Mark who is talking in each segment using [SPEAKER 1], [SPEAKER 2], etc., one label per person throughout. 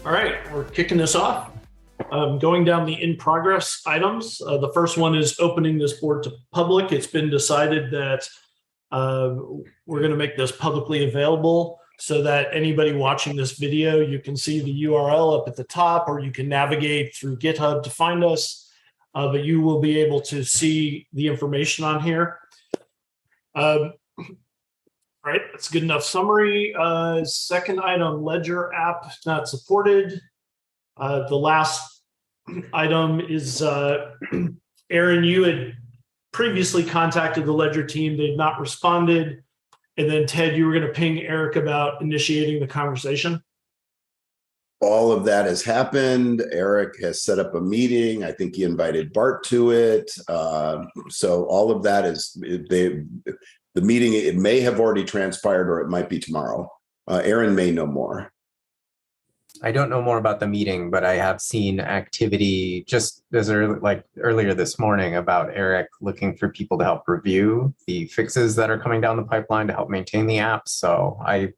[SPEAKER 1] All right, we're kicking this off. Going down the in progress items. The first one is opening this board to public. It's been decided that we're going to make this publicly available so that anybody watching this video, you can see the URL up at the top, or you can navigate through GitHub to find us. But you will be able to see the information on here. All right, that's a good enough summary. Second item, Ledger app not supported. The last item is, Aaron, you had previously contacted the Ledger team. They've not responded. And then Ted, you were going to ping Eric about initiating the conversation.
[SPEAKER 2] All of that has happened. Eric has set up a meeting. I think he invited Bart to it. So all of that is, the meeting, it may have already transpired or it might be tomorrow. Aaron may know more.
[SPEAKER 3] I don't know more about the meeting, but I have seen activity just as earlier this morning about Eric looking for people to help review the fixes that are coming down the pipeline to help maintain the app. So I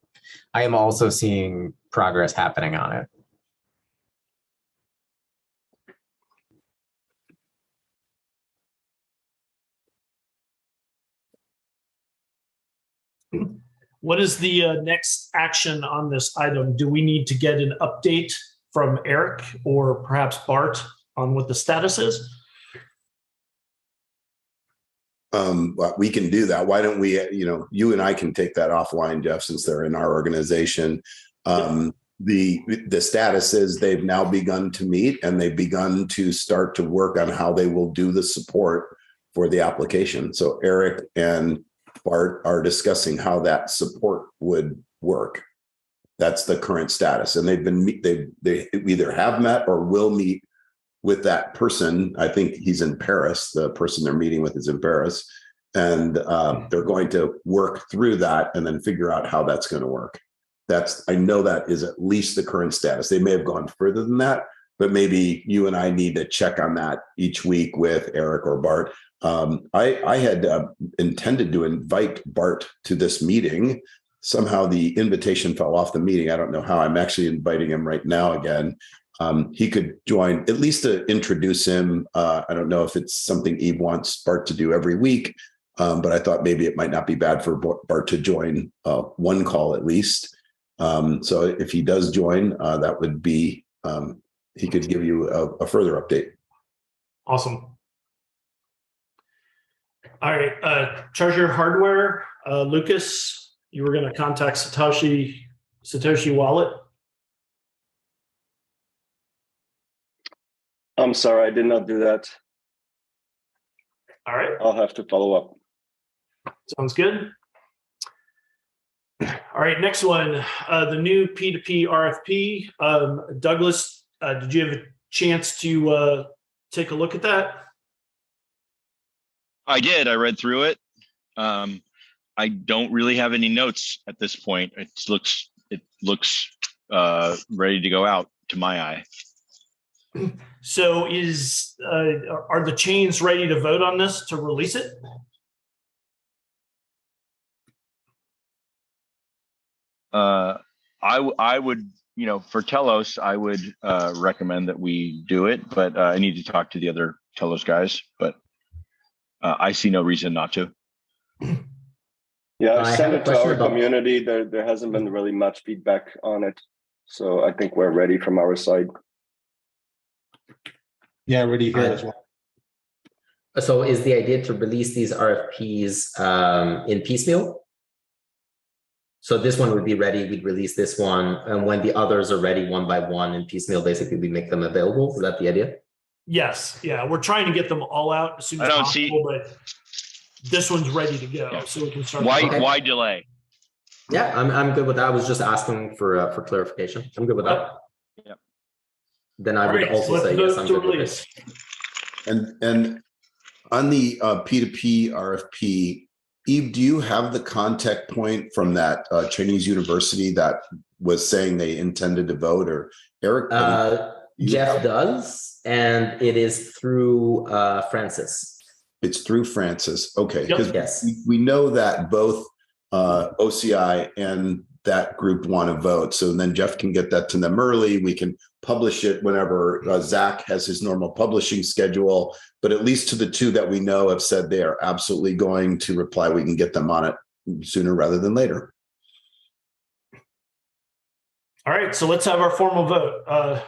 [SPEAKER 3] am also seeing progress happening on it.
[SPEAKER 1] What is the next action on this item? Do we need to get an update from Eric or perhaps Bart on what the status is?
[SPEAKER 2] We can do that. Why don't we, you and I can take that offline, Jeff, since they're in our organization. The status is they've now begun to meet and they've begun to start to work on how they will do the support for the application. So Eric and Bart are discussing how that support would work. That's the current status, and they either have met or will meet with that person. I think he's in Paris. The person they're meeting with is in Paris, and they're going to work through that and then figure out how that's going to work. I know that is at least the current status. They may have gone further than that, but maybe you and I need to check on that each week with Eric or Bart. I had intended to invite Bart to this meeting. Somehow the invitation fell off the meeting. I don't know how. I'm actually inviting him right now again. He could join, at least to introduce him. I don't know if it's something Eve wants Bart to do every week, but I thought maybe it might not be bad for Bart to join one call at least. So if he does join, that would be, he could give you a further update.
[SPEAKER 1] Awesome. All right, Treasure Hardware, Lucas, you were going to contact Satoshi Wallet.
[SPEAKER 4] I'm sorry, I did not do that.
[SPEAKER 1] All right.
[SPEAKER 4] I'll have to follow up.
[SPEAKER 1] Sounds good. All right, next one, the new P2P RFP. Douglas, did you have a chance to take a look at that?
[SPEAKER 5] I did. I read through it. I don't really have any notes at this point. It looks ready to go out to my eye.
[SPEAKER 1] So are the chains ready to vote on this to release it?
[SPEAKER 5] I would, for TELOS, I would recommend that we do it, but I need to talk to the other TELOS guys, but I see no reason not to.
[SPEAKER 4] Yeah, I've sent it to our community. There hasn't been really much feedback on it. So I think we're ready from our side.
[SPEAKER 6] Yeah, ready here as well.
[SPEAKER 7] So is the idea to release these RFPs in piecemeal? So this one would be ready, we'd release this one, and when the others are ready one by one in piecemeal, basically we make them available. Is that the idea?
[SPEAKER 1] Yes, yeah, we're trying to get them all out as soon as possible, but this one's ready to go, so we can start.
[SPEAKER 5] Why delay?
[SPEAKER 7] Yeah, I'm good with that. I was just asking for clarification. I'm good with that.
[SPEAKER 5] Yeah.
[SPEAKER 7] Then I would also say yes, I'm good with this.
[SPEAKER 2] And on the P2P RFP, Eve, do you have the contact point from that Chinese university that was saying they intended to vote, or Eric?
[SPEAKER 7] Jeff does, and it is through Francis.
[SPEAKER 2] It's through Francis. Okay, because
[SPEAKER 7] yes,
[SPEAKER 2] we know that both OCI and that group want to vote. So then Jeff can get that to them early. We can publish it whenever Zach has his normal publishing schedule, but at least to the two that we know have said they are absolutely going to reply, we can get them on it sooner rather than later.
[SPEAKER 1] All right, so let's have our formal vote.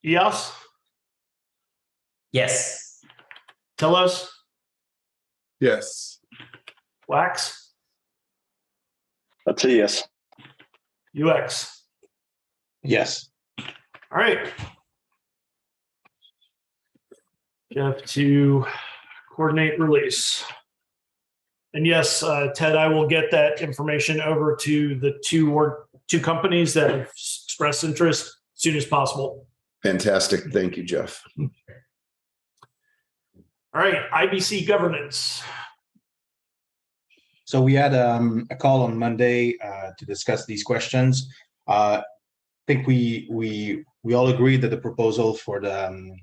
[SPEAKER 1] EOS?
[SPEAKER 7] Yes.
[SPEAKER 1] TELOS?
[SPEAKER 6] Yes.
[SPEAKER 1] Wax?
[SPEAKER 4] That's a yes.
[SPEAKER 1] UX?
[SPEAKER 6] Yes.
[SPEAKER 1] All right. Jeff to coordinate release. And yes, Ted, I will get that information over to the two companies that have expressed interest as soon as possible.
[SPEAKER 2] Fantastic. Thank you, Jeff.
[SPEAKER 1] All right, IBC governance.
[SPEAKER 6] So we had a call on Monday to discuss these questions. I think we all agreed that the proposal for the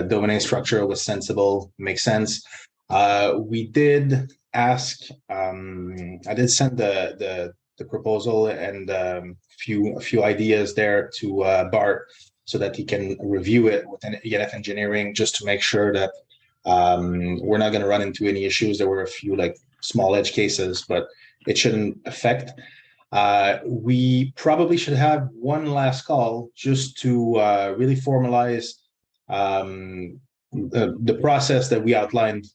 [SPEAKER 6] domain structure was sensible, makes sense. We did ask. I did send the proposal and a few ideas there to Bart so that he can review it within ENF engineering, just to make sure that we're not going to run into any issues. There were a few like small edge cases, but it shouldn't affect. We probably should have one last call just to really formalize the process that we outlined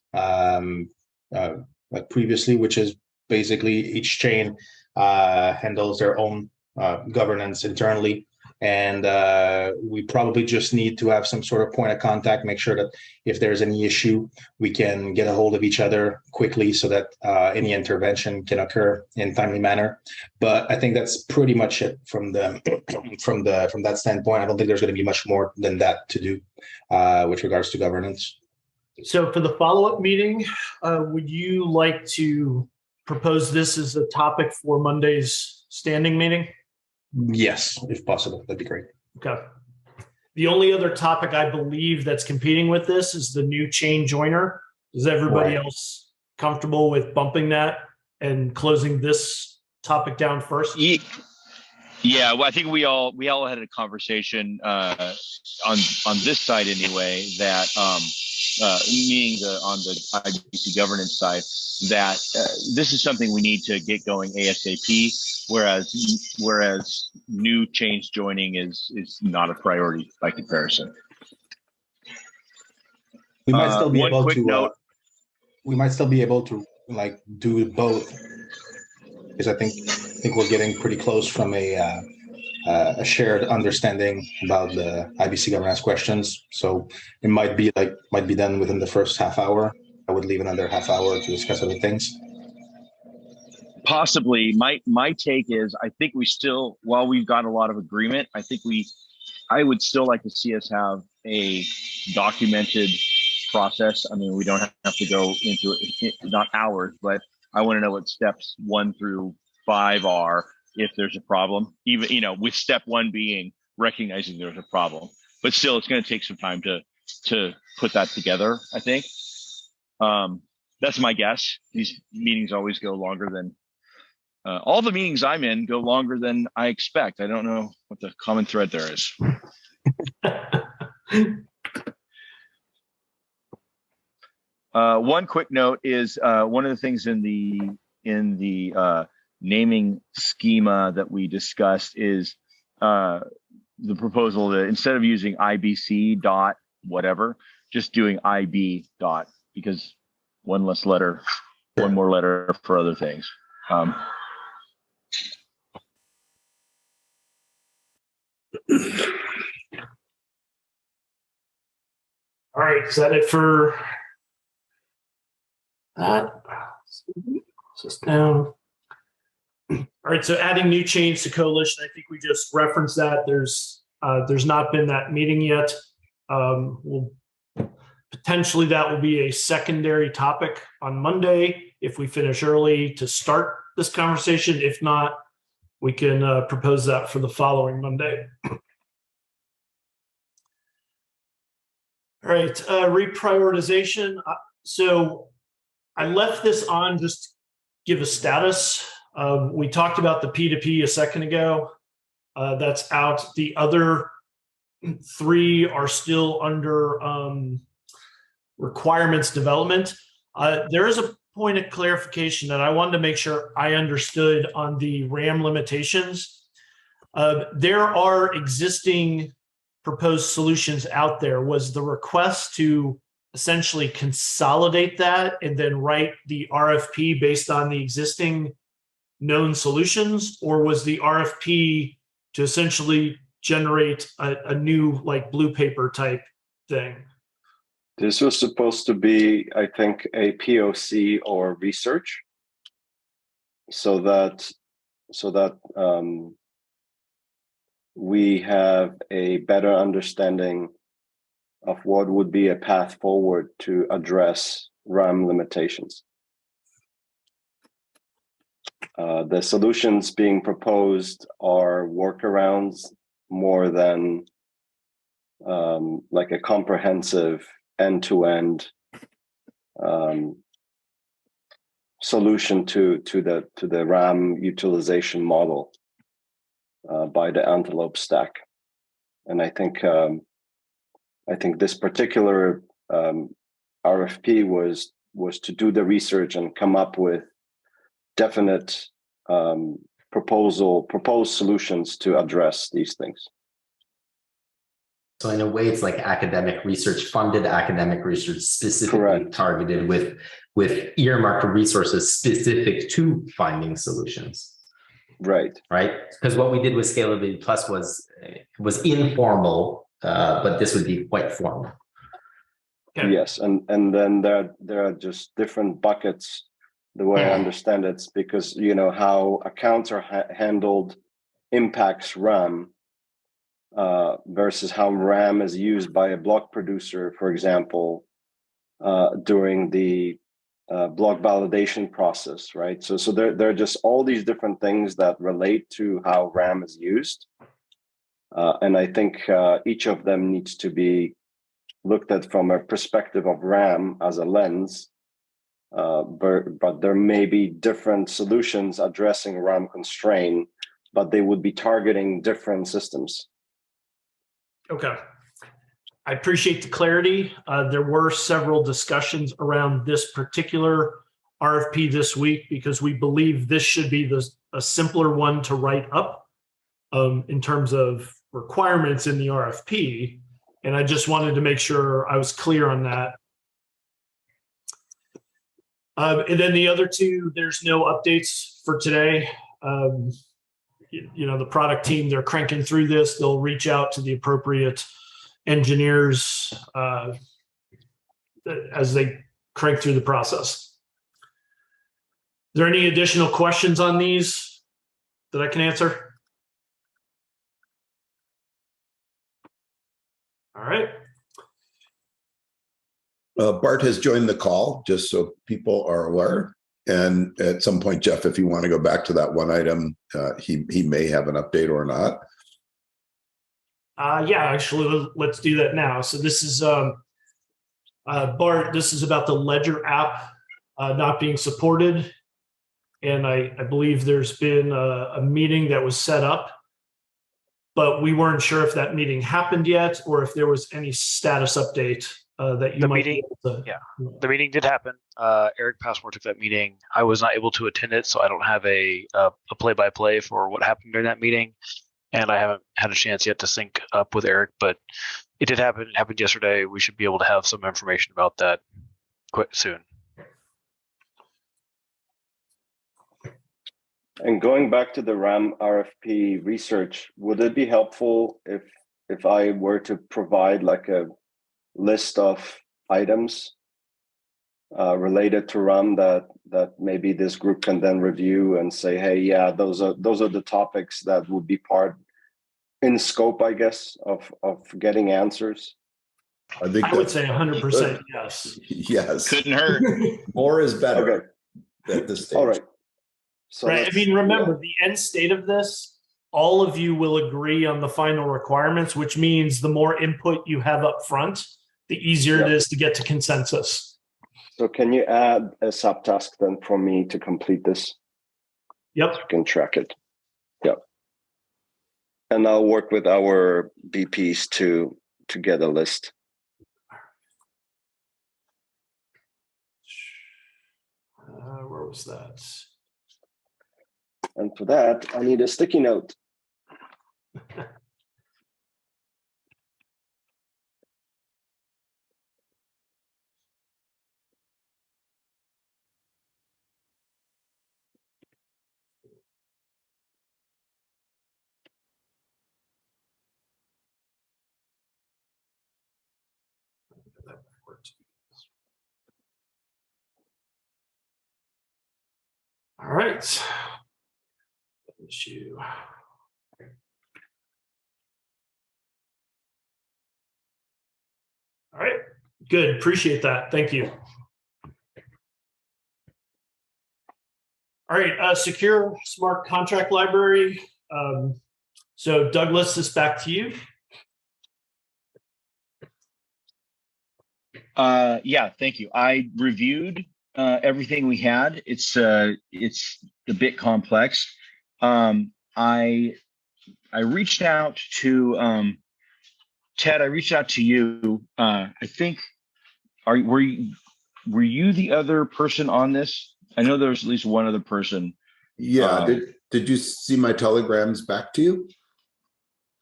[SPEAKER 6] like previously, which is basically each chain handles their own governance internally. And we probably just need to have some sort of point of contact, make sure that if there's any issue, we can get a hold of each other quickly so that any intervention can occur in a timely manner. But I think that's pretty much it from that standpoint. I don't think there's going to be much more than that to do with regards to governance.
[SPEAKER 1] So for the follow-up meeting, would you like to propose this as a topic for Monday's standing meeting?
[SPEAKER 6] Yes, if possible, that'd be great.
[SPEAKER 1] Okay. The only other topic I believe that's competing with this is the new chain joiner. Is everybody else comfortable with bumping that and closing this topic down first?
[SPEAKER 5] Yeah, well, I think we all had a conversation on this side anyway, that meaning on the IBC governance side, that this is something we need to get going ASAP, whereas new change joining is not a priority by comparison.
[SPEAKER 6] We might still be able to.
[SPEAKER 5] Note,
[SPEAKER 6] we might still be able to like do both, because I think we're getting pretty close from a shared understanding about the IBC governance questions. So it might be done within the first half hour. I would leave another half hour to discuss other things.
[SPEAKER 5] Possibly. My take is, I think we still, while we've got a lot of agreement, I would still like to see us have a documented process. I mean, we don't have to go into it, not hours, but I want to know what steps 1 through 5 are if there's a problem, even, with step 1 being recognizing there's a problem, but still it's going to take some time to put that together. I think that's my guess. These meetings always go longer than all the meetings I'm in go longer than I expect. I don't know what the common thread there is. One quick note is one of the things in the naming schema that we discussed is the proposal that instead of using IBC dot whatever, just doing IB dot, because one less letter, one more letter for other things.
[SPEAKER 1] All right, is that it for that? Just down. All right, so adding new change to coalition, I think we just referenced that. There's not been that meeting yet. Potentially that will be a secondary topic on Monday if we finish early to start this conversation. If not, we can propose that for the following Monday. All right, reprioritization. So I left this on just to give a status. We talked about the P2P a second ago. That's out. The other 3 are still under requirements development. There is a point of clarification that I wanted to make sure I understood on the RAM limitations. There are existing proposed solutions out there. Was the request to essentially consolidate that and then write the RFP based on the existing known solutions, or was the RFP to essentially generate a new like blue paper type thing?
[SPEAKER 4] This was supposed to be, I think, a POC or research, so that we have a better understanding of what would be a path forward to address RAM limitations. The solutions being proposed are workarounds more than like a comprehensive end-to-end solution to the RAM utilization model by the Antelope stack. And I think this particular RFP was to do the research and come up with definite proposed solutions to address these things.
[SPEAKER 7] So in a way, it's like academic research, funded academic research, specifically
[SPEAKER 4] Correct.
[SPEAKER 7] Targeted with earmarked resources specific to finding solutions.
[SPEAKER 4] Right.
[SPEAKER 7] Right. Because what we did with Scalability Plus was informal, but this would be quite formal.
[SPEAKER 1] Okay.
[SPEAKER 4] Yes, and then there are just different buckets. The way I understand it's because how accounts are handled impacts RAM versus how RAM is used by a block producer, for example, during the block validation process, right? So there are just all these different things that relate to how RAM is used, and I think each of them needs to be looked at from a perspective of RAM as a lens. But there may be different solutions addressing RAM constraint, but they would be targeting different systems.
[SPEAKER 1] Okay. I appreciate the clarity. There were several discussions around this particular RFP this week because we believe this should be a simpler one to write up in terms of requirements in the RFP. And I just wanted to make sure I was clear on that. And then the other 2, there's no updates for today. The product team, they're cranking through this. They'll reach out to the appropriate engineers as they crank through the process. Is there any additional questions on these that I can answer? All right.
[SPEAKER 2] Bart has joined the call, just so people are aware. And at some point, Jeff, if you want to go back to that one item, he may have an update or not.
[SPEAKER 1] Yeah, actually, let's do that now. So this is Bart. This is about the Ledger app not being supported, and I believe there's been a meeting that was set up, but we weren't sure if that meeting happened yet or if there was any status update that you might be able to.
[SPEAKER 8] Yeah, the meeting did happen. Eric Passmore took that meeting. I was not able to attend it, so I don't have a play-by-play for what happened during that meeting, and I haven't had a chance yet to sync up with Eric. But it did happen. It happened yesterday. We should be able to have some information about that quite soon.
[SPEAKER 4] And going back to the RAM RFP research, would it be helpful if I were to provide like a list of items related to RAM that maybe this group can then review and say, hey, yeah, those are the topics that would be part in scope, I guess, of getting answers?
[SPEAKER 2] I think
[SPEAKER 1] I would say 100% yes.
[SPEAKER 2] Yes.
[SPEAKER 9] Couldn't hurt.
[SPEAKER 2] More is better
[SPEAKER 4] Okay.
[SPEAKER 2] at this stage.
[SPEAKER 4] All right. So
[SPEAKER 1] Right. I mean, remember, the end state of this, all of you will agree on the final requirements, which means the more input you have up front, the easier it is to get to consensus.
[SPEAKER 4] So can you add a subtask then for me to complete this?
[SPEAKER 1] Yep.
[SPEAKER 4] So we can track it. Yep. And I'll work with our VPs to get a list.
[SPEAKER 1] Where was that?
[SPEAKER 4] And for that, I need a sticky note.
[SPEAKER 1] All right. Issue. All right. Good. Appreciate that. Thank you. All right. Secure smart contract library. So Douglas, this back to you.
[SPEAKER 5] Yeah, thank you. I reviewed everything we had. It's a bit complex. I reached out to Ted. I reached out to you. I think were you the other person on this? I know there was at least one other person.
[SPEAKER 2] Yeah. Did you see my telegrams back to you?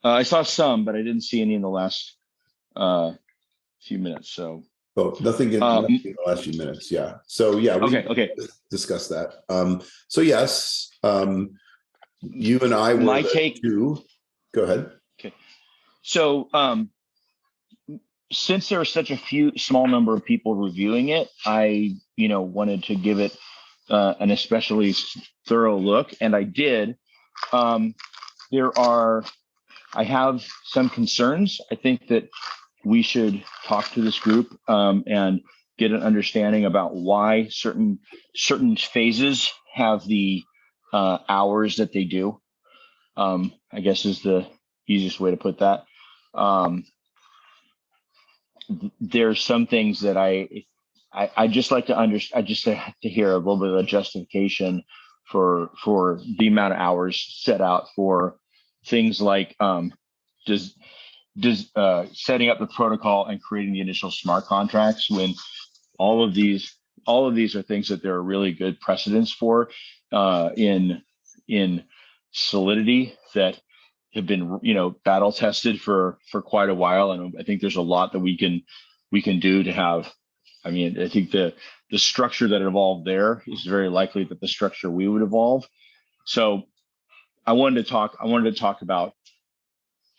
[SPEAKER 5] I saw some, but I didn't see any in the last few minutes. So.
[SPEAKER 2] Oh, nothing in the last few minutes. Yeah. So yeah, we discussed that. So yes, you and I were
[SPEAKER 5] my take.
[SPEAKER 2] Two. Go ahead.
[SPEAKER 5] Okay. So since there was such a small number of people reviewing it, I wanted to give it an especially thorough look, and I did. I have some concerns. I think that we should talk to this group and get an understanding about why certain phases have the hours that they do. I guess is the easiest way to put that. There's some things that I just like to understand. I just have to hear a little bit of a justification for the amount of hours set out for things like does setting up the protocol and creating the initial smart contracts, when all of these are things that there are really good precedents for in Solidity that have been battle tested for quite a while, and I think there's a lot that we can do to have. I mean, I think the structure that evolved there is very likely that the structure we would evolve. So I wanted to talk about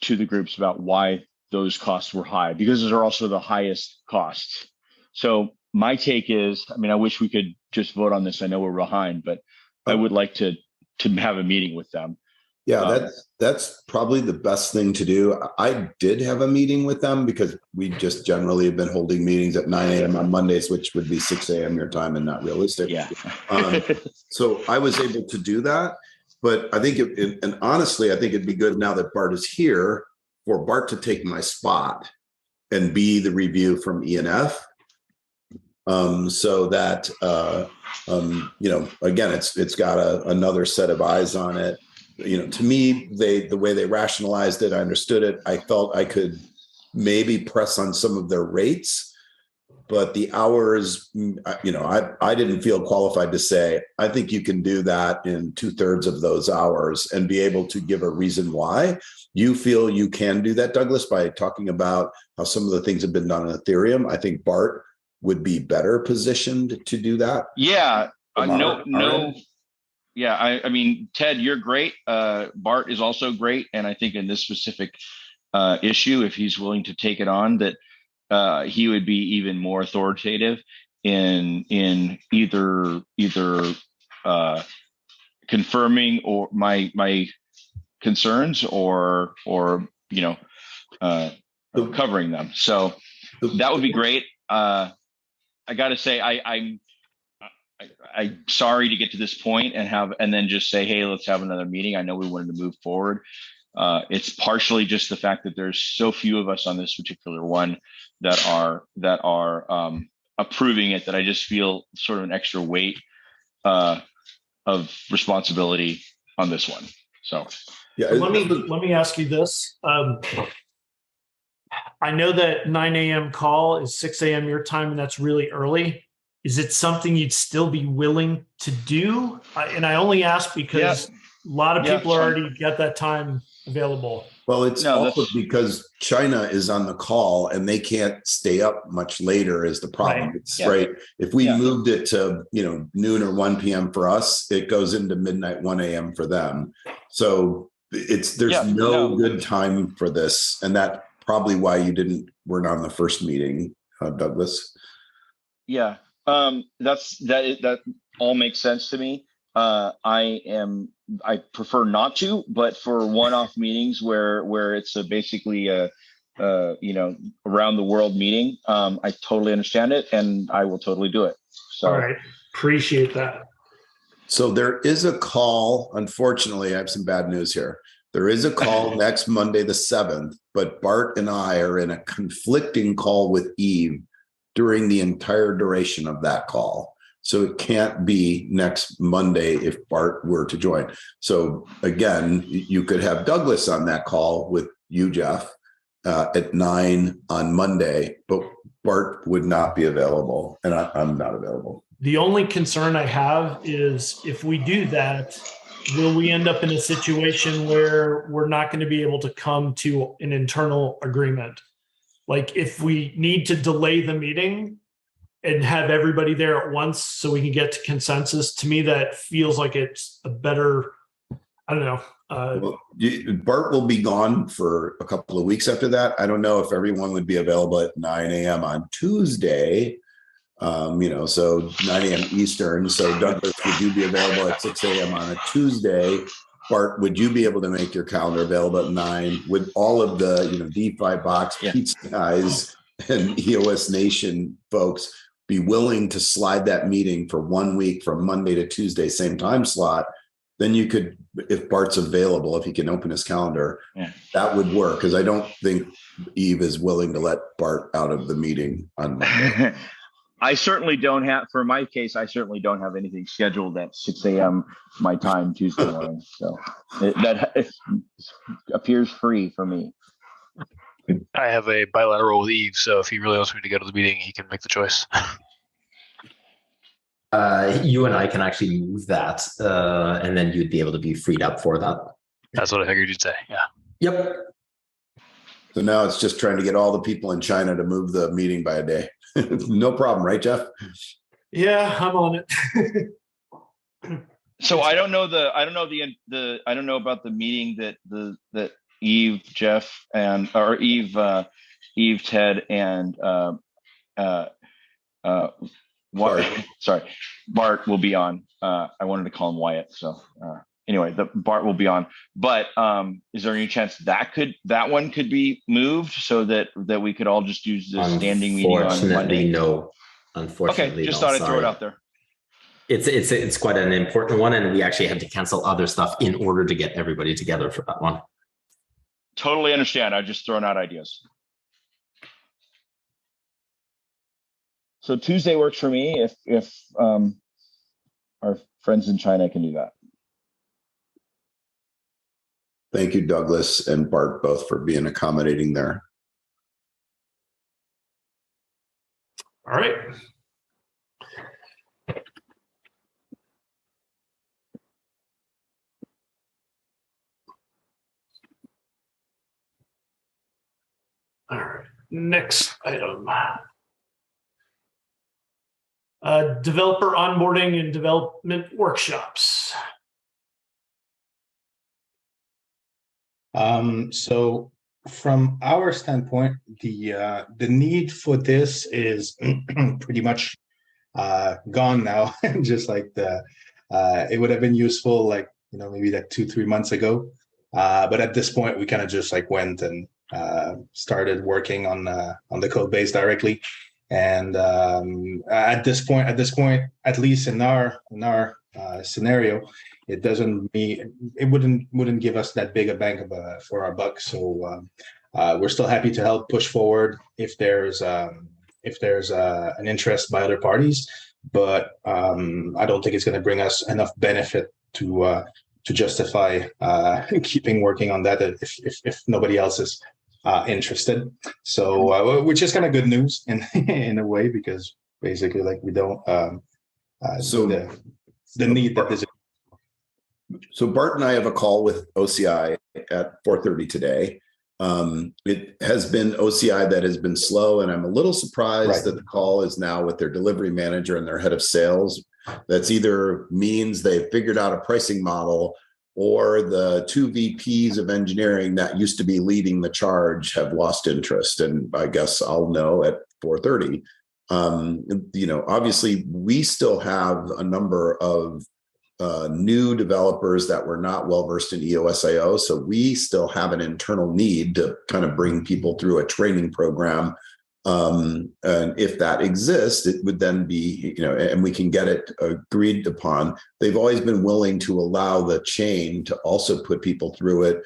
[SPEAKER 5] to the groups about why those costs were high, because those are also the highest costs. So my take is, I mean, I wish we could just vote on this. I know we're behind, but I would like to have a meeting with them.
[SPEAKER 2] Yeah, that's probably the best thing to do. I did have a meeting with them because we just generally have been holding meetings at 9 a.m. on Mondays, which would be 6 a.m. your time and not realistic.
[SPEAKER 5] Yeah.
[SPEAKER 2] So I was able to do that. But I think, and honestly, I think it'd be good now that Bart is here for Bart to take my spot and be the review from ENF. So that, again, it's got another set of eyes on it. To me, the way they rationalized it, I understood it. I felt I could maybe press on some of their rates, but the hours, I didn't feel qualified to say, I think you can do that in 2/3 of those hours and be able to give a reason why. You feel you can do that, Douglas, by talking about how some of the things have been done on Ethereum. I think Bart would be better positioned to do that.
[SPEAKER 5] Yeah, no. Yeah, I mean, Ted, you're great. Bart is also great. And I think in this specific issue, if he's willing to take it on, that he would be even more authoritative in either confirming or my concerns or covering them. So that would be great. I got to say, I'm sorry to get to this point and then just say, hey, let's have another meeting. I know we wanted to move forward. It's partially just the fact that there's so few of us on this particular one that are approving it, that I just feel sort of an extra weight responsibility on this one. So
[SPEAKER 2] Yeah.
[SPEAKER 1] Let me ask you this. I know that 9 a.m. call is 6 a.m. your time, and that's really early. Is it something you'd still be willing to do? And I only ask because a lot of people already got that time available.
[SPEAKER 2] Well, it's also because China is on the call and they can't stay up much later is the problem.
[SPEAKER 1] Right.
[SPEAKER 2] It's right. If we moved it to, noon or 1 p.m. for us, it goes into midnight, 1 a.m. for them. So there's no good time for this. And that's probably why you weren't on the first meeting, Douglas.
[SPEAKER 5] Yeah. That all makes sense to me. I prefer not to, but for one-off meetings where it's basically a around the world meeting, I totally understand it and I will totally do it. So
[SPEAKER 1] all right, appreciate that.
[SPEAKER 2] So there is a call. Unfortunately, I have some bad news here. There is a call next Monday, the 7th, but Bart and I are in a conflicting call with Eve during the entire duration of that call. So it can't be next Monday if Bart were to join. So again, you could have Douglas on that call with you, Jeff, at 9 on Monday, but Bart would not be available, and I'm not available.
[SPEAKER 1] The only concern I have is if we do that, will we end up in a situation where we're not going to be able to come to an internal agreement? Like if we need to delay the meeting and have everybody there at once so we can get to consensus, to me, that feels like it's a better, I don't know.
[SPEAKER 2] Bart will be gone for a couple of weeks after that. I don't know if everyone would be available at 9 a.m. on Tuesday, so 9 a.m. Eastern. So Douglas, would you be available at 6 a.m. on a Tuesday? Bart, would you be able to make your calendar available at 9? Would all of the, DeFi Box, Pizza guys, and EOS Nation folks be willing to slide that meeting for 1 week from Monday to Tuesday, same time slot? Then you could, if Bart's available, if he can open his calendar, that would work. Because I don't think Eve is willing to let Bart out of the meeting on Monday.
[SPEAKER 5] I certainly don't have, for my case, I certainly don't have anything scheduled at 6 a.m. my time Tuesday morning. So that appears free for me.
[SPEAKER 8] I have a bilateral with Eve, so if he really wants me to go to the meeting, he can make the choice.
[SPEAKER 7] You and I can actually move that, and then you'd be able to be freed up for that.
[SPEAKER 8] That's what I figured you'd say. Yeah.
[SPEAKER 7] Yep.
[SPEAKER 2] So now it's just trying to get all the people in China to move the meeting by a day. No problem, right, Jeff?
[SPEAKER 1] Yeah, I'm on it.
[SPEAKER 5] So I don't know about the meeting that Eve, Jeff, Eve, Ted, and Bart will be on. I wanted to call him Wyatt. So anyway, Bart will be on. But is there any chance that one could be moved so that we could all just use the standing meeting on Monday?
[SPEAKER 7] No. Unfortunately,
[SPEAKER 5] okay. Just
[SPEAKER 7] no,
[SPEAKER 5] thought I'd
[SPEAKER 7] sorry.
[SPEAKER 5] throw it out there.
[SPEAKER 7] It's quite an important one, and we actually had to cancel other stuff in order to get everybody together for that one.
[SPEAKER 5] Totally understand. I've just thrown out ideas. So Tuesday works for me if our friends in China can do that.
[SPEAKER 2] Thank you, Douglas and Bart, both for being accommodating there.
[SPEAKER 1] All right. All right. Next item. Developer onboarding and development workshops.
[SPEAKER 6] So from our standpoint, the need for this is pretty much gone now. Just like it would have been useful, like maybe like 2-3 months ago. But at this point, we kind of just like went and started working on the code base directly. And at this point, at least in our scenario, it wouldn't give us that big a bang for our buck. So we're still happy to help push forward if there's an interest by other parties. but I don't think it's going to bring us enough benefit to justify keeping working on that if nobody else is interested. So, which is kind of good news in a way, because basically, like, we don't
[SPEAKER 2] So
[SPEAKER 6] the need that is.
[SPEAKER 2] So Bart and I have a call with OCI at 4:30 today. It has been OCI that has been slow, and I'm a little surprised that the call is now with their delivery manager and their head of sales. That's either means they've figured out a pricing model, or the two VPs of engineering that used to be leading the charge have lost interest. And I guess I'll know at 4:30. Obviously, we still have a number of new developers that were not well versed in EOSIO, so we still have an internal need to kind of bring people through a training program. And if that exists, it would then be, and we can get it agreed upon. They've always been willing to allow the chain to also put people through it.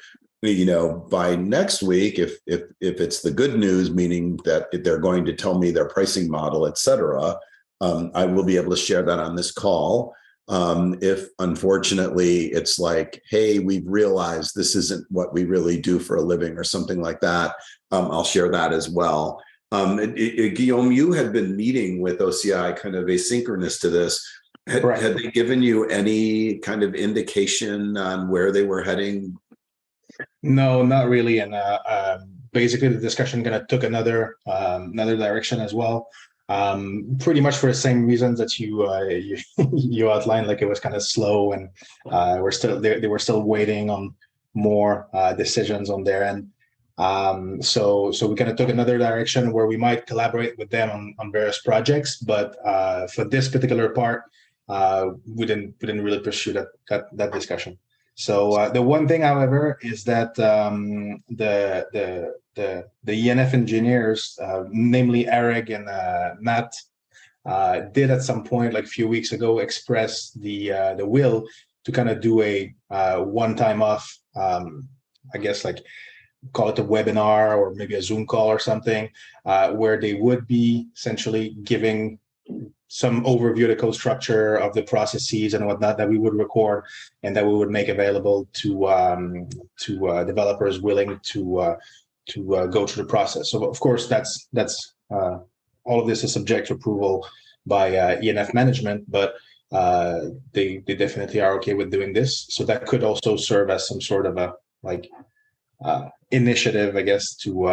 [SPEAKER 2] By next week, if it's the good news, meaning that they're going to tell me their pricing model, et cetera, I will be able to share that on this call. If unfortunately it's like, hey, we've realized this isn't what we really do for a living or something like that, I'll share that as well. Guillaume, you had been meeting with OCI kind of asynchronous to this. Had they given you any kind of indication on where they were heading?
[SPEAKER 6] No, not really. And basically the discussion kind of took another direction as well. Pretty much for the same reasons that you outlined, like it was kind of slow, and they were still waiting on more decisions on their end. So we kind of took another direction where we might collaborate with them on various projects, but for this particular part, we didn't really pursue that discussion. So the one thing, however, is that the ENF engineers, namely Eric and Matt, did at some point, like a few weeks ago, express the will to kind of do a one-time off, I guess, like, call it a webinar or maybe a Zoom call or something, where they would be essentially giving some overview of the code structure of the processes and whatnot that we would record and that we would make available to developers willing to go through the process. So of course that's all of this is subject to approval by ENF management, but they definitely are okay with doing this. So that could also serve as some sort of a initiative, I guess, to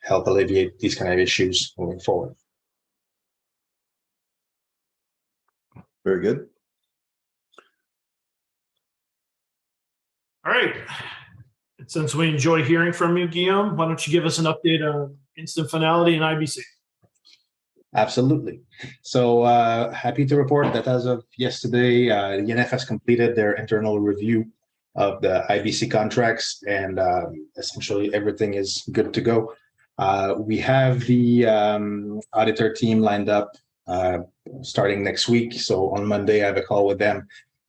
[SPEAKER 6] help alleviate these kind of issues moving forward.
[SPEAKER 2] Very good.
[SPEAKER 1] All right. Since we enjoy hearing from you, Guillaume, why don't you give us an update on Instant Finality and IBC?
[SPEAKER 6] Absolutely. So happy to report that as of yesterday, the ENF has completed their internal review of the IBC contracts, and essentially everything is good to go. We have the auditor team lined up starting next week. So on Monday, I have a call with them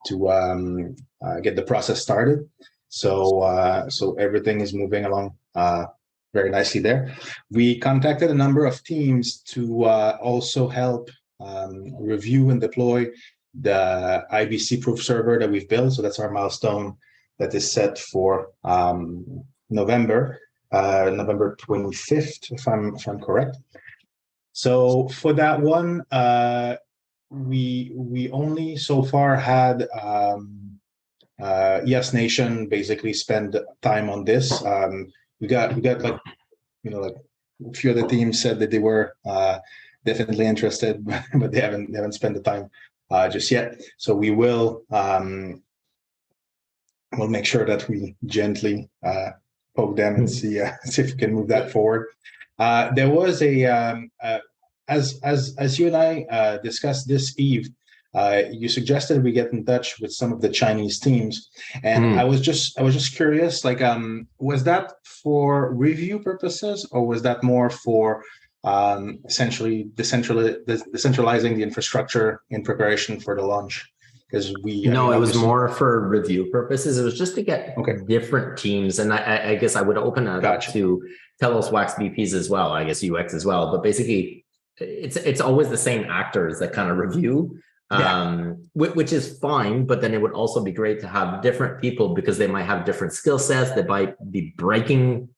[SPEAKER 6] to get the process started. So everything is moving along very nicely there. We contacted a number of teams to also help review and deploy the IBC proof server that we've built. So that's our milestone that is set for November 25th, if I'm correct. So for that one, we only so far had Yes Nation basically spend time on this. We got like a few other teams said that they were definitely interested, but they haven't spent the time just yet. So we will we'll make sure that we gently poke them and see if we can move that forward. There was as you and I discussed this eve, you suggested we get in touch with some of the Chinese teams, and I was just curious, like, was that for review purposes, or was that more for essentially decentralizing the infrastructure in preparation for the launch? Because
[SPEAKER 7] it was more for review purposes. It was just to get different teams, and I guess I would open it up to TELOS Wax VPs as well. I guess UX as well, but basically it's always the same actors that kind of review, which is fine. But then it would also be great to have different people, because they might have different skill sets. They might be breaking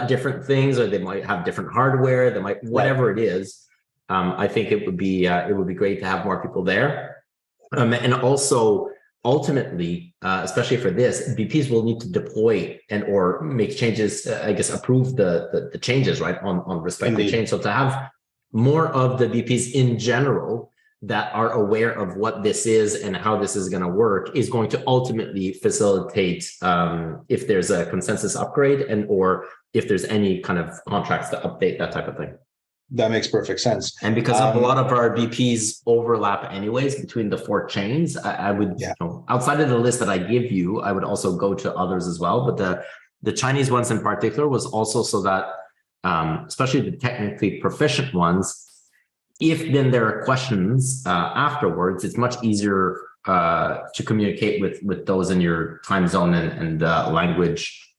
[SPEAKER 7] different things, or they might have different hardware. They might, whatever it is. I think it would be great to have more people there, and also ultimately, especially for this, VPs will need to deploy and or make changes. I guess approve the changes, right, on respective change. So to have more of the VPs in general that are aware of what this is and how this is going to work is going to ultimately facilitate if there's a consensus upgrade and or if there's any kind of contracts to update, that type of thing.
[SPEAKER 6] That makes perfect sense.
[SPEAKER 7] And because of a lot of our VPs overlap anyways between the 4 chains, I would, outside of the list that I give you, I would also go to others as well. But the Chinese ones in particular was also so that, especially the technically proficient ones, if then there are questions afterwards, it's much easier to communicate with those in your time zone and language,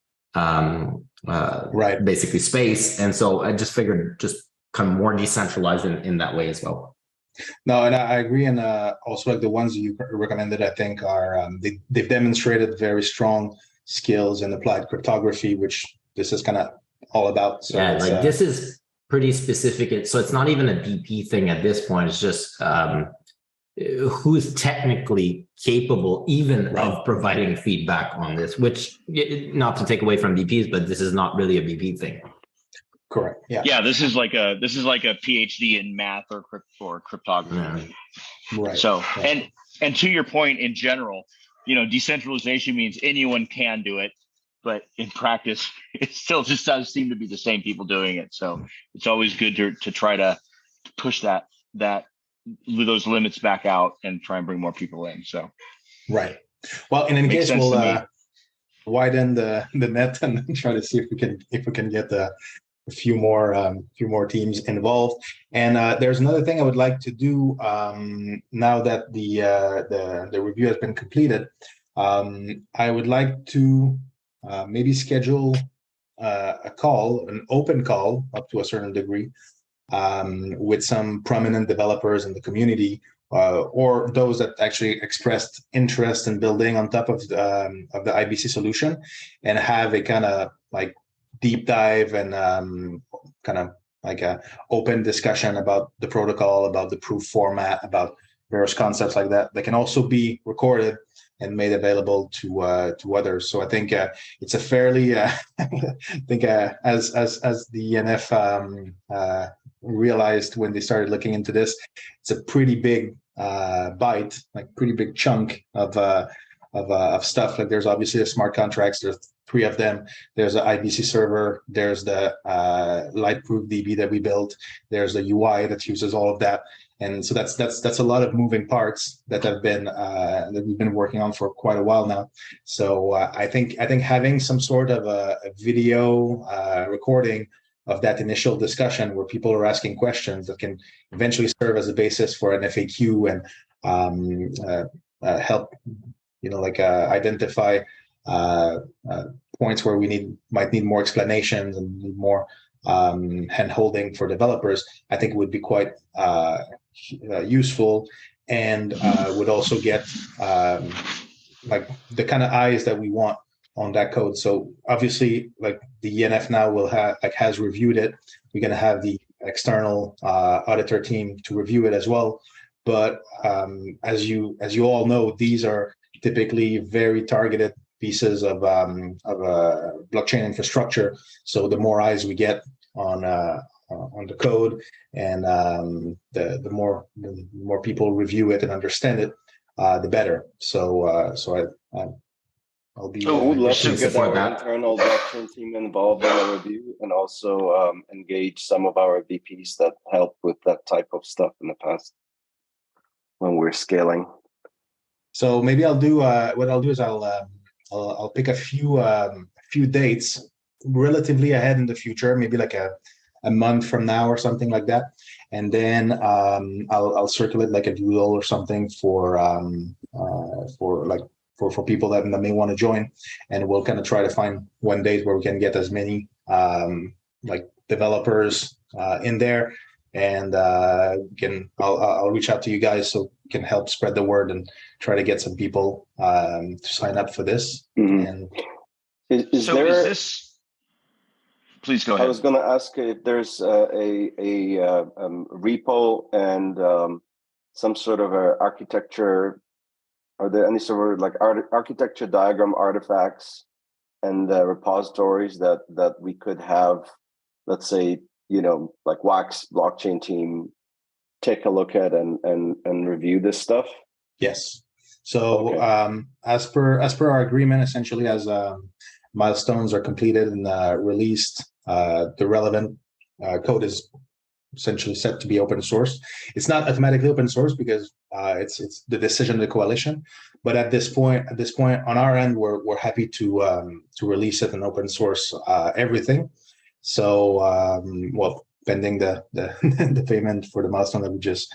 [SPEAKER 7] basically space. And so I just figured just kind of more decentralized in that way as well.
[SPEAKER 6] No, and I agree. And also, like the ones you recommended, I think are they've demonstrated very strong skills in applied cryptography, which this is kind of all about. So
[SPEAKER 7] yeah, like this is pretty specific. So it's not even a DP thing at this point. It's just who's technically capable even of providing feedback on this, which, not to take away from VPs, but this is not really a VP thing.
[SPEAKER 6] Correct. Yeah.
[SPEAKER 5] Yeah. This is like a PhD in math or cryptography.
[SPEAKER 7] Yeah.
[SPEAKER 6] Right.
[SPEAKER 5] So, and to your point, in general, decentralization means anyone can do it, but in practice, it still just does seem to be the same people doing it. So it's always good to try to push those limits back out and try and bring more people in. So,
[SPEAKER 6] right. Well, in any case, we'll widen the net and try to see if we can get a few more teams involved. And there's another thing I would like to do now that the review has been completed. I would like to maybe schedule an open call up to a certain degree with some prominent developers in the community or those that actually expressed interest in building on top of the IBC solution, and have a kind of like deep dive and kind of like a open discussion about the protocol, about the proof format, about various concepts like that can also be recorded and made available to others. So I think it's a fairly I think as the ENF realized when they started looking into this, it's a pretty big bite, like pretty big chunk of stuff. Like there's obviously the smart contracts. There's 3 of them. There's the IBC server. There's the Lightproof DB that we built. There's the UI that uses all of that. And so that's a lot of moving parts that have been that we've been working on for quite a while now. So I think having some sort of a video recording of that initial discussion where people are asking questions that can eventually serve as a basis for an FAQ and help identify points where we might need more explanations and need more hand-holding for developers, I think it would be quite useful, and would also get like the kind of eyes that we want on that code. So obviously, like the ENF now will have has reviewed it. We're going to have the external auditor team to review it as well. But as you all know, these are typically very targeted pieces of blockchain infrastructure. So the more eyes we get on the code, and the more people review it and understand it, the better. So I'll be.
[SPEAKER 4] So we'd love to get our
[SPEAKER 7] that.
[SPEAKER 4] internal blockchain team involved in the review, and also engage some of our VPs that help with that type of stuff in the past when we're scaling.
[SPEAKER 6] So maybe I'll do what I'll do is I'll pick a few dates relatively ahead in the future, maybe like a month from now or something like that, and then I'll circulate like a doodle or something for people that may want to join, and we'll kind of try to find one date where we can get as many like developers in there, and I'll reach out to you guys so we can help spread the word and try to get some people to sign up for this.
[SPEAKER 4] Mhm.
[SPEAKER 6] And
[SPEAKER 4] Is
[SPEAKER 5] So
[SPEAKER 4] there?
[SPEAKER 5] is this? Please go
[SPEAKER 4] I
[SPEAKER 5] ahead.
[SPEAKER 4] was going to ask if there's a repo and some sort of a architecture. Are there any sort of like architecture diagram artifacts and repositories that we could have? Let's say, like Wax blockchain team take a look at and review this stuff.
[SPEAKER 6] yes, so
[SPEAKER 4] Okay.
[SPEAKER 6] as per our agreement, essentially, as milestones are completed and released, the relevant code is essentially set to be open source. It's not automatically open source because it's the decision of the coalition. But at this point on our end, we're happy to release it and open source everything. So pending the the payment for the milestone that we just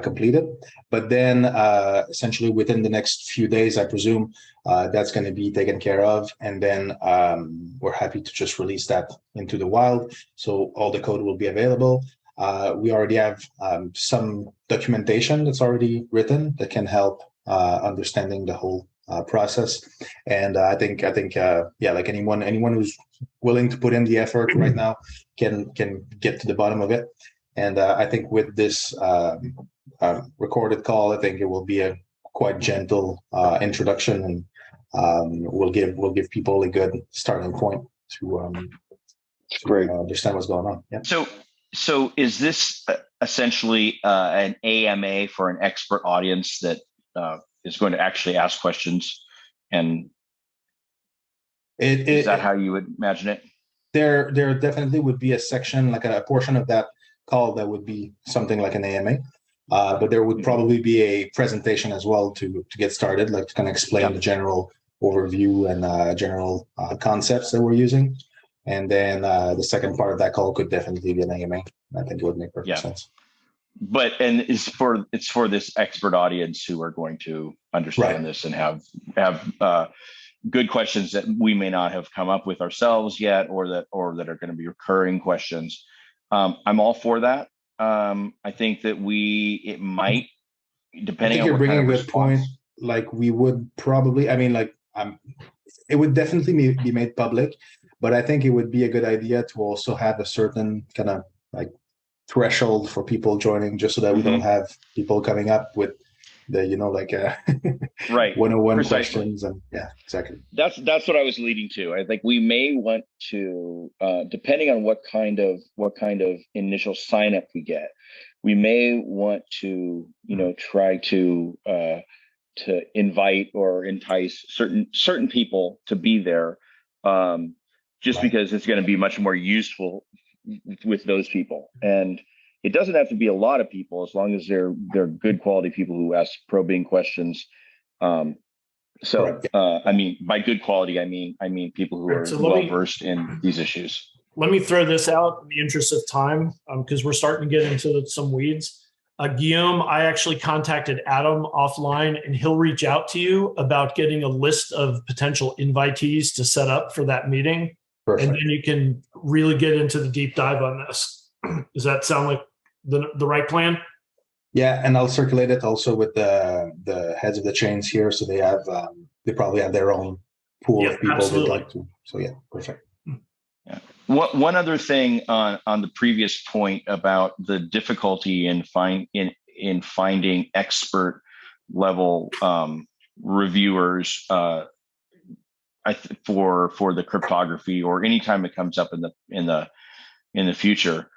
[SPEAKER 6] completed. But then essentially within the next few days, I presume that's going to be taken care of. And then we're happy to just release that into the wild. So all the code will be available. We already have some documentation that's already written that can help understanding the whole process. And I think like anyone who's willing to put in the effort right now can get to the bottom of it. And I think with this recorded call, I think it will be a quite gentle introduction, and we'll give people a good starting point to
[SPEAKER 4] Great.
[SPEAKER 6] understand what's going on. Yeah.
[SPEAKER 5] So is this essentially an AMA for an expert audience that is going to actually ask questions? And is that how you would imagine it?
[SPEAKER 6] There definitely would be a section, like a portion of that call that would be something like an AMA. But there would probably be a presentation as well to get started, like to kind of explain the general overview and general concepts that we're using. And then the second part of that call could definitely be an AMA. I think it would make perfect sense.
[SPEAKER 5] But it's for this expert audience who are going to understand this and have good questions that we may not have come up with ourselves yet, or that are going to be recurring questions. I'm all for that. I think that it might, depending on what kind of response.
[SPEAKER 6] Point. Like we would probably, it would definitely be made public, but I think it would be a good idea to also have a certain kind of like threshold for people joining, just so that we don't have people coming up with the 101 questions. And exactly.
[SPEAKER 5] That's what I was leading to. I think we may want to, depending on what kind of initial sign up we get, we may want to try to invite or entice certain people to be there, just because it's going to be much more useful with those people. And it doesn't have to be a lot of people, as long as they're good quality people who ask probing questions. I mean, by good quality, I mean people who are well versed in these issues.
[SPEAKER 1] Let me throw this out in the interest of time, because we're starting to get into some weeds. Guillaume, I actually contacted Adam offline, and he'll reach out to you about getting a list of potential invitees to set up for that meeting. Perfect. And then you can really get into the deep dive on this. Does that sound like the right plan?
[SPEAKER 6] Yeah, and I'll circulate it also with the heads of the chains here, so they probably have their own pool of people they'd like to. So perfect.
[SPEAKER 5] Yeah. One other thing on the previous point about the difficulty in finding expert level reviewers for the cryptography, or anytime it comes up in the future.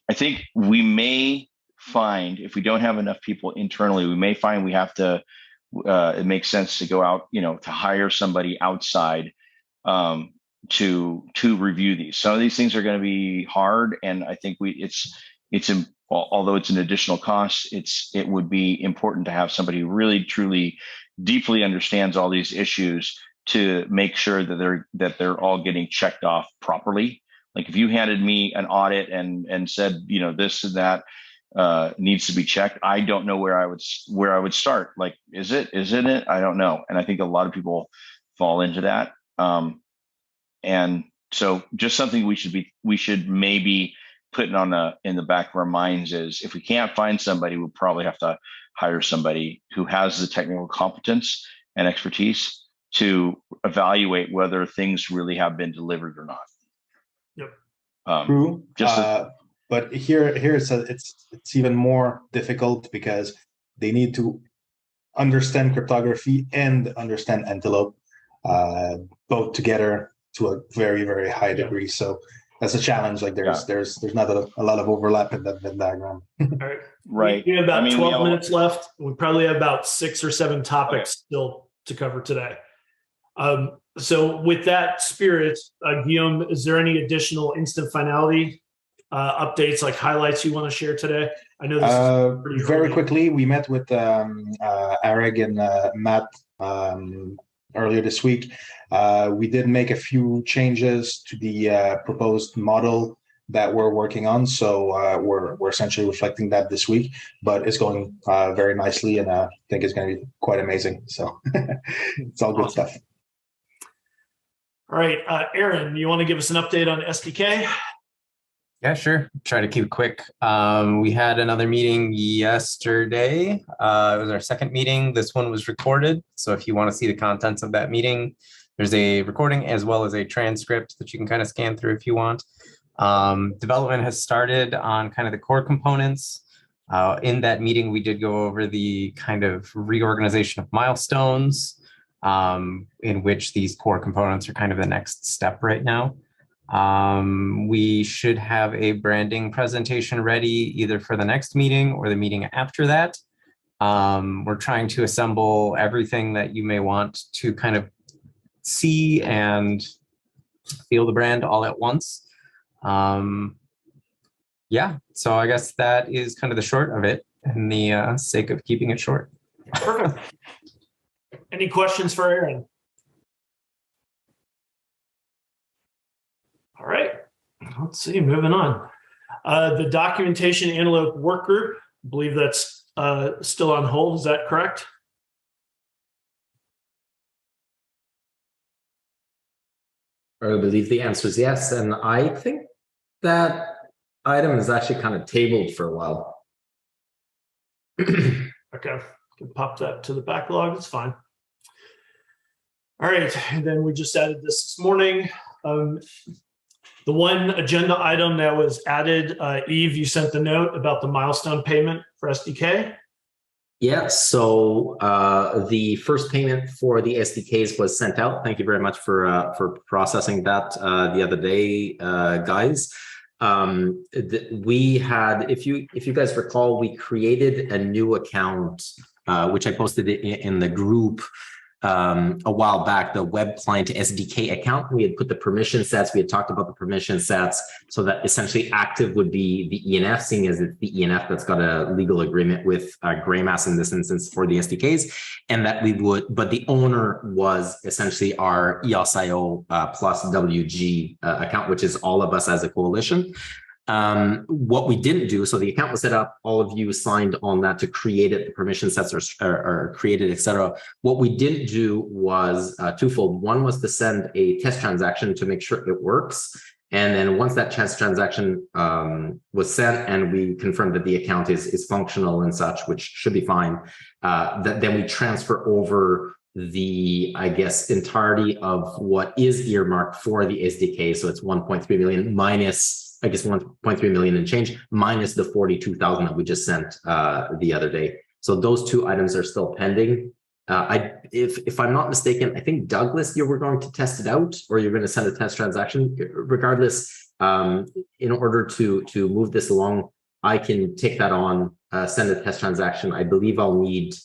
[SPEAKER 5] I think we may find, if we don't have enough people internally, we may find we have to. It makes sense to go out, to hire somebody outside to review these. Some of these things are going to be hard, and I think although it's an additional cost, it would be important to have somebody who really, truly, deeply understands all these issues to make sure that they're all getting checked off properly. Like if you handed me an audit and said, this and that needs to be checked, I don't know where I would start. Like, isn't it? I don't know. And I think a lot of people fall into that. And so just something we should maybe putting in the back of our minds is if we can't find somebody, we'll probably have to hire somebody who has the technical competence and expertise to evaluate whether things really have been delivered or not.
[SPEAKER 1] Yep.
[SPEAKER 6] True. But here it's even more difficult because they need to understand cryptography and understand Antelope, both together to a very, very high degree. So that's a challenge. Like there's not a lot of overlap in that Venn diagram.
[SPEAKER 1] All right.
[SPEAKER 5] Right.
[SPEAKER 1] We have about 12 minutes left. We probably have about 6 or 7 topics still to cover today. So with that spirit, Guillaume, is there any additional instant finality updates, like highlights you want to share today? I know this is pretty
[SPEAKER 6] very
[SPEAKER 1] early.
[SPEAKER 6] quickly. We met with Areg and Matt earlier this week. We did make a few changes to the proposed model that we're working on, so we're essentially reflecting that this week. But it's going very nicely, and I think it's going to be quite amazing. So it's all good stuff.
[SPEAKER 1] All right, Aaron, you want to give us an update on SDK?
[SPEAKER 3] Yeah, sure. Try to keep it quick. We had another meeting yesterday. It was our second meeting. This one was recorded. So if you want to see the contents of that meeting, there's a recording as well as a transcript that you can kind of scan through if you want. Development has started on kind of the core components. In that meeting, we did go over the kind of reorganization of milestones, in which these core components are kind of the next step right now. We should have a branding presentation ready either for the next meeting or the meeting after that. We're trying to assemble everything that you may want to kind of see and feel the brand all at once. Yeah, so I guess that is kind of the short of it, and the sake of keeping it short.
[SPEAKER 1] Perfect. Any questions for Aaron? All right, let's see, moving on. The documentation Antelope work group, I believe that's still on hold. Is that correct?
[SPEAKER 7] I believe the answer is yes. And I think that item is actually kind of tabled for a while.
[SPEAKER 1] Okay, can pop that to the backlog. It's fine. All right, and then we just added this morning. The one agenda item that was added, Eve, you sent the note about the milestone payment for SDK.
[SPEAKER 7] Yeah, so the first payment for the SDKs was sent out. Thank you very much for processing that the other day, guys. We had, if you guys recall, we created a new account, which I posted in the group a while back, the web client SDK account. We had put the permission sets. We had talked about the permission sets so that essentially active would be the ENF, seeing as it's the ENF that's got a legal agreement with Greymass in this instance for the SDKs, and that we would, but the owner was essentially our EOSIO plus WG account, which is all of us as a coalition. What we didn't do, so the account was set up, all of you signed on that to create it, the permission sets are created, etc. What we didn't do was twofold. One was to send a test transaction to make sure it works. And then once that test transaction was sent and we confirmed that the account is functional and such, which should be fine, then we transfer over the, I guess, entirety of what is earmarked for the SDK. So it's 1.3 million minus, I guess, 1.3 million and change minus the 42,000 that we just sent the other day. So those two items are still pending. If I'm not mistaken, I think Douglas, you were going to test it out, or you're going to send a test transaction. Regardless, in order to move this along, I can take that on, send a test transaction. I believe I'll need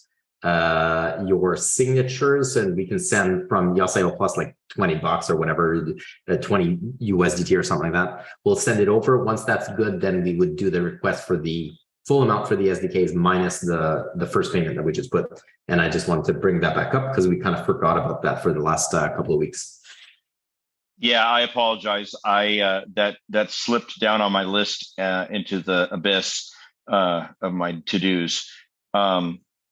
[SPEAKER 7] your signatures, and we can send from EOSIO plus like $20 or whatever, 20 USDT or something like that. We'll send it over. Once that's good, then we would do the request for the full amount for the SDKs minus the first payment that we just put. And I just wanted to bring that back up because we kind of forgot about that for the last couple of weeks.
[SPEAKER 5] Yeah, I apologize. That slipped down on my list into the abyss of my to-dos.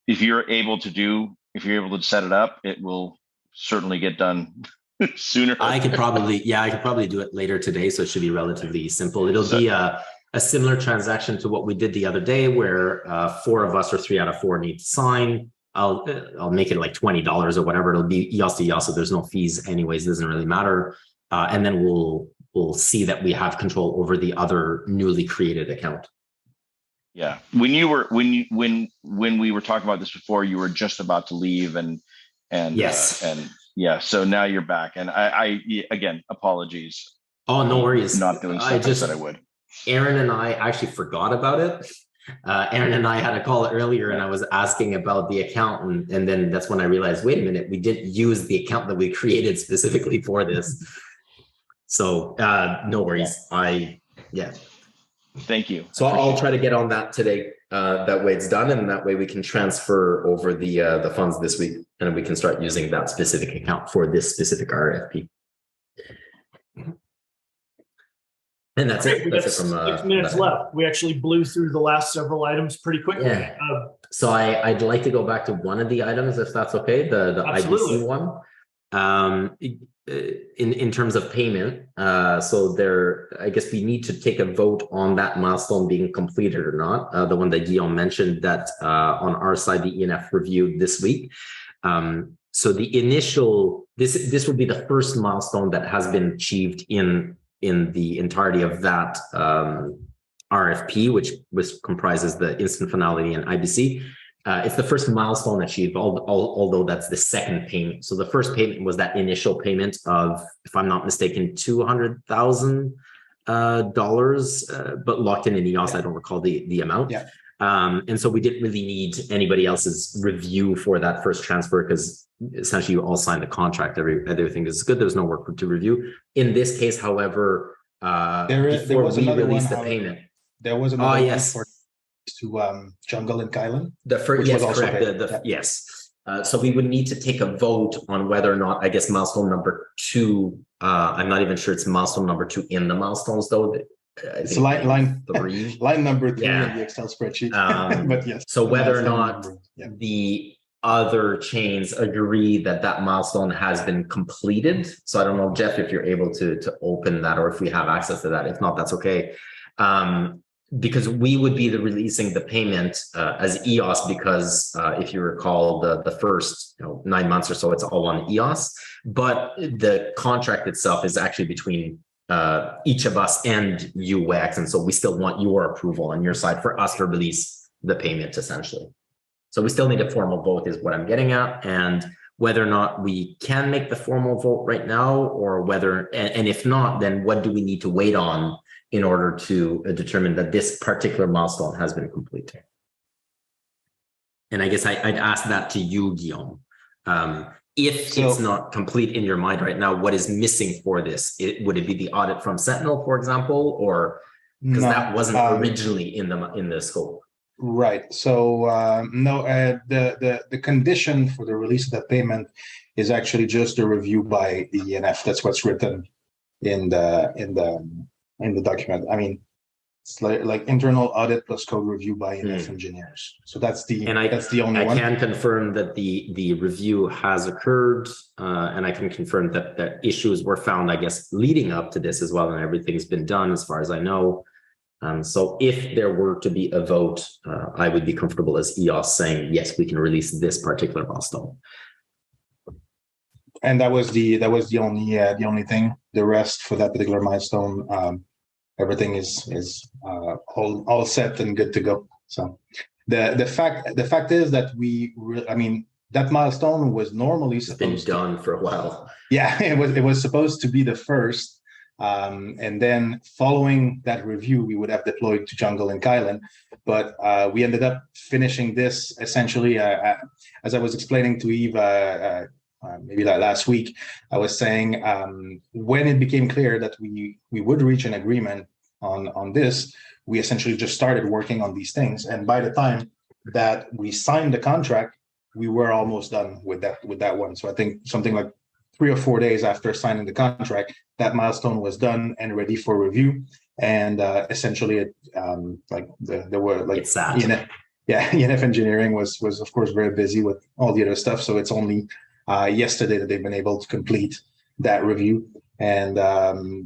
[SPEAKER 5] If you're able to set it up, it will certainly get done sooner.
[SPEAKER 7] I could probably do it later today, so it should be relatively simple. It'll be a similar transaction to what we did the other day, where 4 of us or 3 out of 4 need to sign. I'll make it like $20 or whatever. It'll be EOS to EOS, so there's no fees anyways. It doesn't really matter. And then we'll see that we have control over the other newly created account.
[SPEAKER 5] Yeah. When we were talking about this before, you were just about to leave and
[SPEAKER 7] yes.
[SPEAKER 5] Yeah. So now you're back. And I again, apologies.
[SPEAKER 7] Oh, no worries.
[SPEAKER 5] Not doing stuff I said I would.
[SPEAKER 7] Aaron and I actually forgot about it. Aaron and I had a call earlier and I was asking about the account. And then that's when I realized, wait a minute, we didn't use the account that we created specifically for this. So no worries. Yeah.
[SPEAKER 5] Thank you.
[SPEAKER 7] So I'll try to get on that today. That way it's done. And that way we can transfer over the funds this week. And we can start using that specific account for this specific RFP. And that's it. That's it from
[SPEAKER 1] 6 minutes left. We actually blew through the last several items pretty quickly.
[SPEAKER 7] Yeah. So I'd like to go back to one of the items, if that's okay, the IBC one. In terms of payment, so I guess we need to take a vote on that milestone being completed or not. The one that Guillaume mentioned that on our side, the ENF reviewed this week. So the initial, this would be the first milestone that has been achieved in the entirety of that RFP, which comprises the instant finality and IBC. It's the first milestone achieved, although that's the second payment. So the first payment was that initial payment of, if I'm not mistaken, $200,000, but locked in EOS. Yeah. I don't recall the amount.
[SPEAKER 6] Yeah.
[SPEAKER 7] And so we didn't really need anybody else's review for that first transfer because essentially you all signed the contract. Everything is good. There's no work to review. In this case, however,
[SPEAKER 6] there was another one,
[SPEAKER 7] the payment.
[SPEAKER 6] There was another
[SPEAKER 7] yes.
[SPEAKER 6] one to Jungle and Kylan.
[SPEAKER 7] The first, yes, correct. Yes. So we would need to take a vote on whether or not, I guess, milestone number 2. I'm not even sure it's milestone number 2 in the milestones, though.
[SPEAKER 6] It's line
[SPEAKER 7] 3.
[SPEAKER 6] Line number 3 in the Excel spreadsheet. But yes.
[SPEAKER 7] So whether or not the other chains agree that milestone has been completed. So I don't know, Jeff, if you're able to open that or if we have access to that. If not, that's okay. Because we would be releasing the payment as EOS because if you recall the first 9 months or so, it's all on EOS, but the contract itself is actually between each of us and UX. And so we still want your approval on your side for us to release the payment essentially. So we still need a formal vote is what I'm getting at. And whether or not we can make the formal vote right now or whether, and if not, then what do we need to wait on in order to determine that this particular milestone has been completed? And I guess I'd ask that to you, Guillaume. If it's not complete in your mind right now, what is missing for this? Would it be the audit from Sentinel, for example, or because that wasn't originally in the scope?
[SPEAKER 6] Right. So no, the condition for the release of that payment is actually just a review by the ENF. That's what's written in the document. I mean, it's like internal audit plus code review by ENF engineers. So that's the only one. I
[SPEAKER 7] can confirm that the review has occurred, and I can confirm that issues were found, I guess, leading up to this as well, and everything's been done as far as I know. So if there were to be a vote, I would be comfortable as EOS saying, yes, we can release this particular milestone.
[SPEAKER 6] And that was the only thing. The rest for that particular milestone, everything is all set and good to go. So the fact is that that milestone was normally supposed to be done
[SPEAKER 7] for a while.
[SPEAKER 6] Yeah, it was supposed to be the first. And then following that review, we would have deployed to Jungle and Kylan, but we ended up finishing this essentially, as I was explaining to Eve maybe like last week, I was saying when it became clear that we would reach an agreement on this, we essentially just started working on these things. And by the time that we signed the contract, we were almost done with that one. So I think something like 3 or 4 days after signing the contract, that milestone was done and ready for review. And essentially, there were like
[SPEAKER 7] it's sad.
[SPEAKER 6] ENF engineering was of course very busy with all the other stuff. So it's only yesterday that they've been able to complete that review. And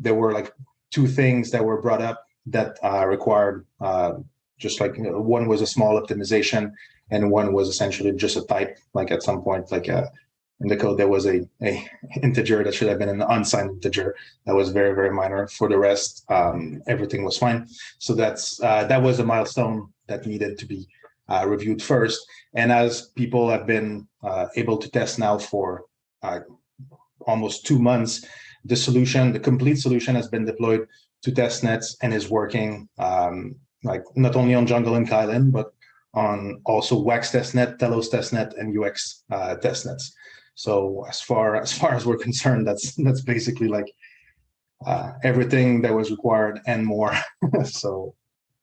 [SPEAKER 6] there were like 2 things that were brought up that required just like one was a small optimization, and one was essentially just a type. Like at some point, like in the code, there was a integer that should have been an unsigned integer that was very, very minor. For the rest, everything was fine. So that was a milestone that needed to be reviewed first. And as people have been able to test now for almost 2 months, the complete solution has been deployed to test nets and is working like not only on Jungle and Kylan, but on also Wax testnet, TELOS testnet, and UX testnets. So as far as we're concerned, that's basically like everything that was required and more. So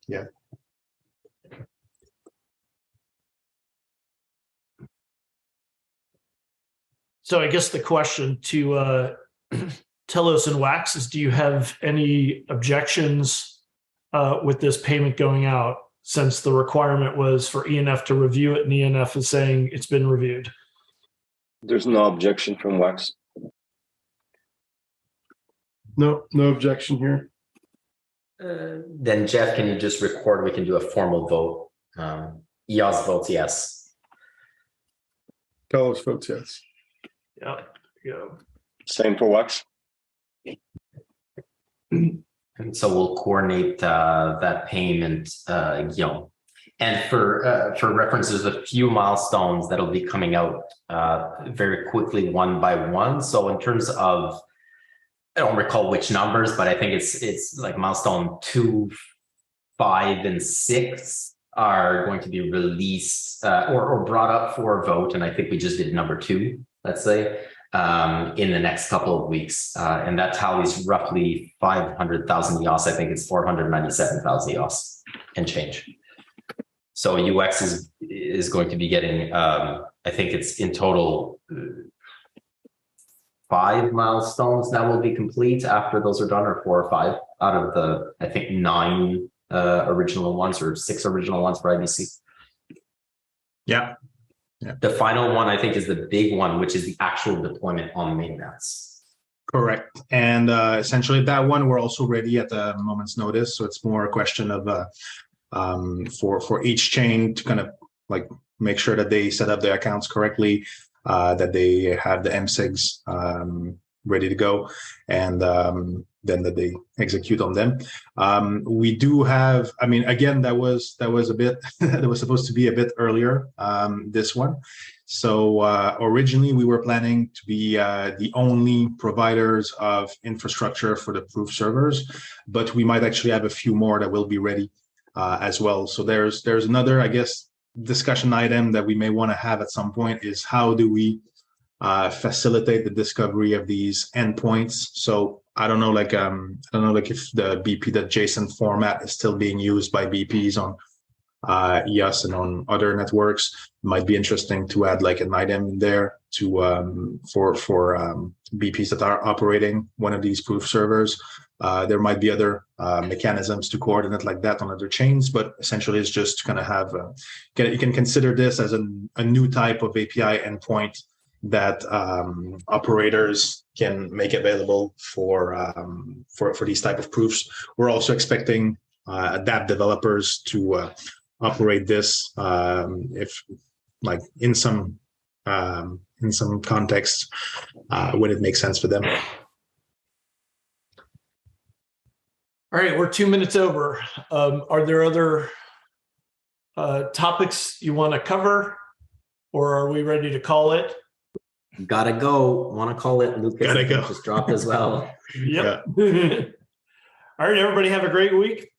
[SPEAKER 6] yeah.
[SPEAKER 1] So I guess the question to TELOS and Wax is, do you have any objections with this payment going out, since the requirement was for ENF to review it and ENF is saying it's been reviewed?
[SPEAKER 4] There's no objection from Wax.
[SPEAKER 9] No objection here.
[SPEAKER 7] Then Jeff, can you just record? We can do a formal vote. EOS votes yes.
[SPEAKER 9] TELOS votes yes.
[SPEAKER 1] Yeah. Yeah.
[SPEAKER 4] Same for Wax.
[SPEAKER 7] And so we'll coordinate that payment, Guillaume. And for reference, there's a few milestones that'll be coming out very quickly, one by one. So in terms of, I don't recall which numbers, but I think it's like milestone 2, 5, and 6 are going to be released or brought up for a vote. And I think we just did number 2, let's say, in the next couple of weeks. And that tallies roughly 500,000 EOS. I think it's 497,000 EOS and change. So UX is going to be getting, I think it's in total 5 milestones that will be complete after those are done, or 4 or 5 out of the, I think 9 original ones, or 6 original ones for IBC.
[SPEAKER 6] Yeah.
[SPEAKER 7] The final one, I think, is the big one, which is the actual deployment on mainnets.
[SPEAKER 6] Correct. And essentially that one we're also ready at a moment's notice. So it's more a question of for each chain to kind of like make sure that they set up their accounts correctly, that they have the MSIGs ready to go, and then that they execute on them. We do have, I mean, again, that was a bit that was supposed to be a bit earlier, this one. So originally we were planning to be the only providers of infrastructure for the proof servers, but we might actually have a few more that will be ready as well. So there's another, I guess, discussion item that we may want to have at some point is how do we facilitate the discovery of these endpoints. So I don't know, like if the BP.json format is still being used by BPs on EOS and on other networks. It might be interesting to add like an item in there to for BPs that are operating one of these proof servers. There might be other mechanisms to coordinate like that on other chains, but essentially it's just to kind of have you can consider this as a new type of API endpoint that operators can make available for these type of proofs. We're also expecting adapt developers to operate this if like in some contexts when it makes sense for them.
[SPEAKER 1] All right, we're 2 minutes over. Are there other topics you want to cover, or are we ready to call it?
[SPEAKER 7] Gotta go. Want to call it? Lucas
[SPEAKER 6] Gotta go.
[SPEAKER 7] Just dropped as well.
[SPEAKER 1] Yep. Yeah. All right, everybody have a great week.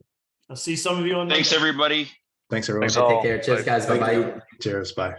[SPEAKER 1] I'll see some of you on.
[SPEAKER 5] Thanks, everybody.
[SPEAKER 6] Thanks, everyone.
[SPEAKER 8] Thanks all.
[SPEAKER 7] Take care. Cheers, guys. Bye-bye.
[SPEAKER 6] Cheers. Bye.